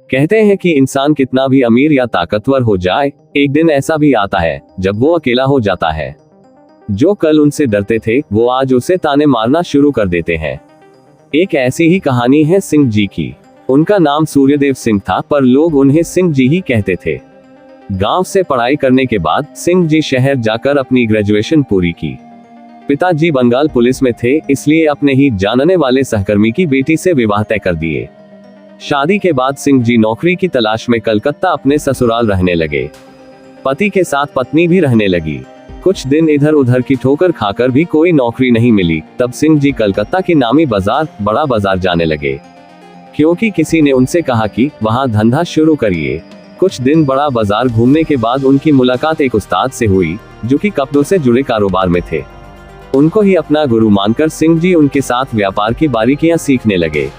कहते हैं कि इंसान कितना भी अमीर या ताकतवर हो जाए, एक दिन ऐसा भी आता है जब वो अकेला हो जाता है। जो कल उनसे डरते थे वो आज उसे ताने मारना शुरू कर देते हैं। एक ऐसी ही कहानी है सिंह जी की। उनका नाम सूर्यदेव सिंह था, पर लोग उन्हें सिंह जी ही कहते थे। गांव से पढ़ाई करने के बाद सिंह जी शहर जाकर अपनी ग्रेजुएशन पूरी की। पिताजी बंगाल पुलिस में थे, इसलिए अपने ही जानने वाले सहकर्मी की बेटी से विवाह तय कर दिए। शादी के बाद सिंह जी नौकरी की तलाश में कलकत्ता अपने ससुराल रहने लगे। पति के साथ पत्नी भी रहने लगी। कुछ दिन इधर उधर की ठोकर खाकर भी कोई नौकरी नहीं मिली, तब सिंह जी कलकत्ता की नामी बाजार बड़ा बाजार जाने लगे, क्योंकि किसी ने उनसे कहा कि वहां धंधा शुरू करिए। कुछ दिन बड़ा बाजार घूमने के बाद उनकी मुलाकात एक उस्ताद से हुई, जो कि कपड़ों से जुड़े कारोबार में थे। उनको ही अपना गुरु मानकर सिंह जी उनके साथ व्यापार की बारीकियां सीखने लगे।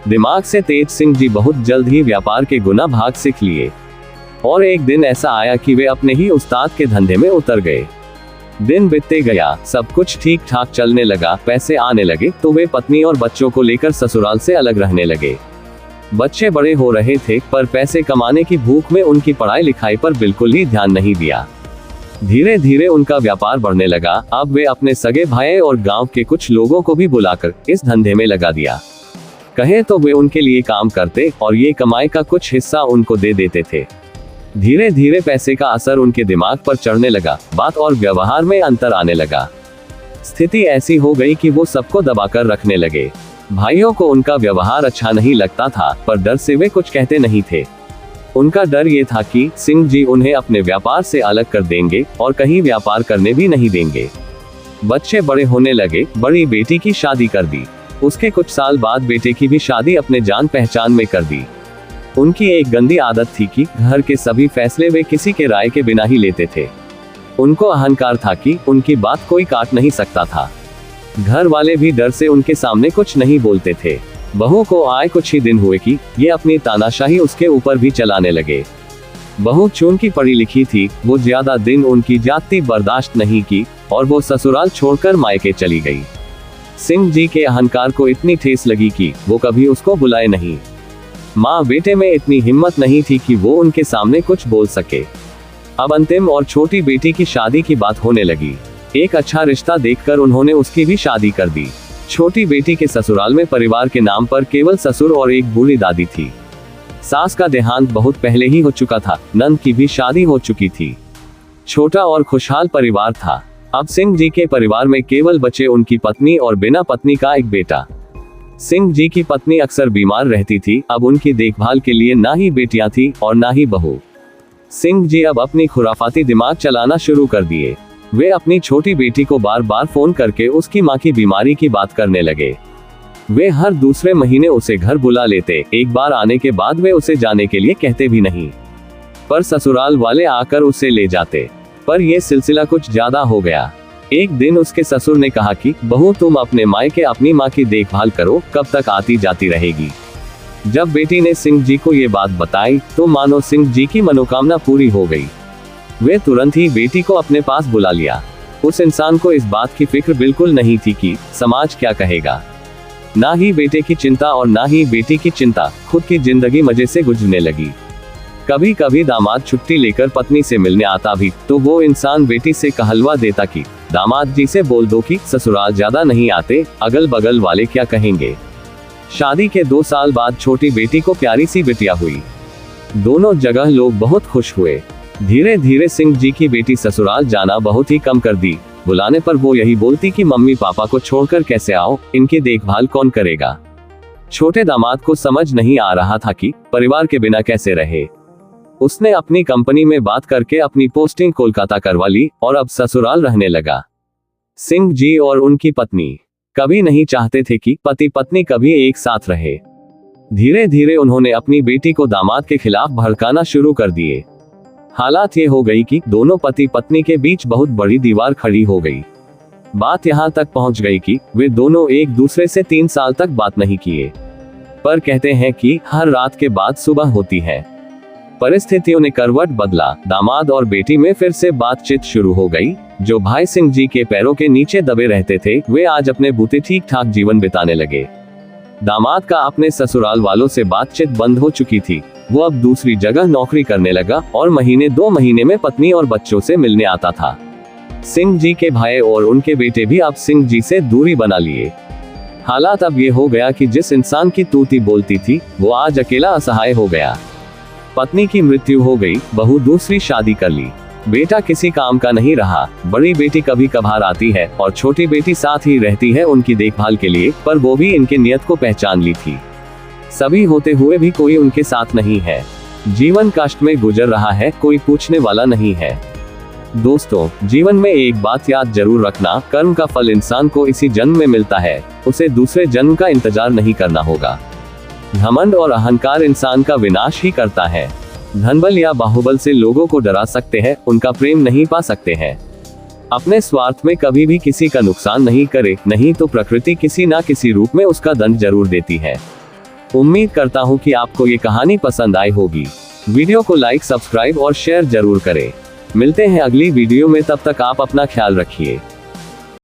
दिमाग से तेज सिंह जी बहुत जल्द ही व्यापार के गुना भाग सीख लिए, और एक दिन ऐसा आया कि वे अपने ही उस्ताद के धंधे में उतर गए। दिन बीतते गया, सब कुछ ठीक ठाक चलने लगा, पैसे आने लगे, तो वे पत्नी और बच्चों को लेकर ससुराल से अलग रहने लगे। बच्चे बड़े हो रहे थे, पर पैसे कमाने की भूख में उनकी पढ़ाई लिखाई पर बिल्कुल ही ध्यान नहीं दिया। धीरे धीरे उनका व्यापार बढ़ने लगा। अब वे अपने सगे भाई और गांव के कुछ लोगों को भी बुलाकर इस धंधे में लगा दिया। कहे तो वे उनके लिए काम करते और ये कमाई का कुछ हिस्सा उनको दे देते थे। धीरे धीरे पैसे का असर उनके दिमाग पर चढ़ने लगा, बात और व्यवहार में अंतर आने लगा। स्थिति ऐसी हो गई कि वो सबको दबाकर रखने लगे। भाइयों को उनका व्यवहार अच्छा नहीं लगता था, पर डर से वे कुछ कहते नहीं थे। उनका डर ये था कि सिंह जी उन्हें अपने व्यापार से अलग कर देंगे और कहीं व्यापार करने भी नहीं देंगे। बच्चे बड़े होने लगे, बड़ी बेटी की शादी कर दी। उसके कुछ साल बाद बेटे की भी शादी अपने जान पहचान में कर दी। उनकी एक गंदी आदत थी कि घर के सभी फैसले वे किसी के राय के बिना ही लेते थे। उनको अहंकार था कि उनकी बात कोई काट नहीं सकता था। घर वाले भी डर से उनके सामने कुछ नहीं बोलते थे। बहू को आए कुछ ही दिन हुए कि ये अपनी तानाशाही उसके ऊपर भी चलाने लगे। बहू चूंकि पढ़ी लिखी थी, वो ज्यादा दिन उनकी जाति बर्दाश्त नहीं की और वो ससुराल छोड़कर मायके चली गई। सिंह जी के अहंकार को इतनी ठेस लगी कि वो कभी उसको बुलाए नहीं। माँ बेटे में इतनी हिम्मत नहीं थी कि वो उनके सामने कुछ बोल सके। अब अंतिम और छोटी बेटी की शादी की बात होने लगी। एक अच्छा रिश्ता देखकर उन्होंने उसकी भी शादी कर दी। छोटी बेटी के ससुराल में परिवार के नाम पर केवल ससुर और एक बूढ़ी दादी थी। सास का देहांत बहुत पहले ही हो चुका था, नंद की भी शादी हो चुकी थी। छोटा और खुशहाल परिवार था। अब सिंह जी के परिवार में केवल बचे उनकी पत्नी और बिना पत्नी का एक बेटा। सिंह जी की पत्नी अक्सर बीमार रहती थी। अब उनकी देखभाल के लिए ना ही बेटियां थी और ना ही बहू। सिंह जी अब अपनी खुराफाती दिमाग चलाना शुरू कर दिए। वे अपनी छोटी बेटी को बार बार फोन करके उसकी मां की बीमारी की बात करने लगे। वे हर दूसरे महीने उसे घर बुला लेते। एक बार आने के बाद वे उसे जाने के लिए कहते भी नहीं, पर ससुराल वाले आकर उसे ले जाते। पर यह सिलसिला कुछ ज्यादा हो गया। एक दिन उसके ससुर ने कहा कि बहू तुम अपने मायके अपनी माँ की देखभाल करो, कब तक आती जाती रहेगी। जब बेटी ने सिंह जी को ये बात बताई तो मानो सिंह जी की मनोकामना पूरी हो गई। वे तुरंत ही बेटी को अपने पास बुला लिया। उस इंसान को इस बात की फिक्र बिल्कुल नहीं थी कि समाज क्या कहेगा। ना ही बेटे की चिंता और ना ही बेटी की चिंता, खुद की जिंदगी मजे से गुजरने लगी। कभी कभी दामाद छुट्टी लेकर पत्नी से मिलने आता भी तो वो इंसान बेटी से कहलवा देता कि दामाद जी से बोल दो कि ससुराल ज्यादा नहीं आते, अगल बगल वाले क्या कहेंगे। शादी के 2 साल बाद छोटी बेटी को प्यारी सी बिटिया हुई। दोनों जगह लोग बहुत खुश हुए। धीरे धीरे सिंह जी की बेटी ससुराल जाना बहुत ही कम कर दी। बुलाने पर वो यही बोलती कि मम्मी पापा को छोड़कर कैसे आओ, इनकी देखभाल कौन करेगा। छोटे दामाद को समझ नहीं आ रहा था कि परिवार के बिना कैसे रहे। उसने अपनी कंपनी में बात करके अपनी पोस्टिंग कोलकाता करवा ली और अब ससुराल रहने लगा। सिंह जी और उनकी पत्नी कभी नहीं चाहते थे कि पति पत्नी कभी एक साथ रहे। धीरे धीरे उन्होंने अपनी बेटी को दामाद के खिलाफ भड़काना शुरू कर दिए। हालात ये हो गई कि दोनों पति पत्नी के बीच बहुत बड़ी दीवार खड़ी हो गई। बात यहाँ तक पहुँच गई कि वे दोनों एक दूसरे से 3 साल तक बात नहीं किए। पर कहते हैं कि हर रात के बाद सुबह होती है। परिस्थितियों ने करवट बदला। दामाद और बेटी में फिर से बातचीत शुरू हो गई। जो भाई सिंह जी के पैरों के नीचे दबे रहते थे, वे आज अपने बूते ठीक ठाक जीवन बिताने लगे। दामाद का अपने ससुराल वालों से बातचीत बंद हो चुकी थी। वो अब दूसरी जगह नौकरी करने लगा और महीने 2 महीने में पत्नी और बच्चों से मिलने आता था। सिंह जी के भाई और उनके बेटे भी अब सिंह जी से दूरी बना लिए। हालात अब ये हो गया कि जिस इंसान की तूती बोलती थी वो आज अकेला असहाय हो गया। पत्नी की मृत्यु हो गई, बहू दूसरी शादी कर ली, बेटा किसी काम का नहीं रहा, बड़ी बेटी कभी कभार आती है और छोटी बेटी साथ ही रहती है उनकी देखभाल के लिए, पर वो भी इनके नियत को पहचान ली थी। सभी होते हुए भी कोई उनके साथ नहीं है। जीवन कष्ट में गुजर रहा है, कोई पूछने वाला नहीं है। दोस्तों, जीवन में एक बात याद जरूर रखना, कर्म का फल इंसान को इसी जन्म में मिलता है, उसे दूसरे जन्म का इंतजार नहीं करना होगा। घमंड और अहंकार इंसान का विनाश ही करता है। धनबल या बाहुबल से लोगों को डरा सकते हैं, उनका प्रेम नहीं पा सकते हैं। अपने स्वार्थ में कभी भी किसी का नुकसान नहीं करे, नहीं तो प्रकृति किसी ना किसी रूप में उसका दंड जरूर देती है। उम्मीद करता हूँ कि आपको ये कहानी पसंद आई होगी। वीडियो को लाइक, सब्सक्राइब और शेयर जरूर करें। मिलते हैं अगली वीडियो में, तब तक आप अपना ख्याल रखिए।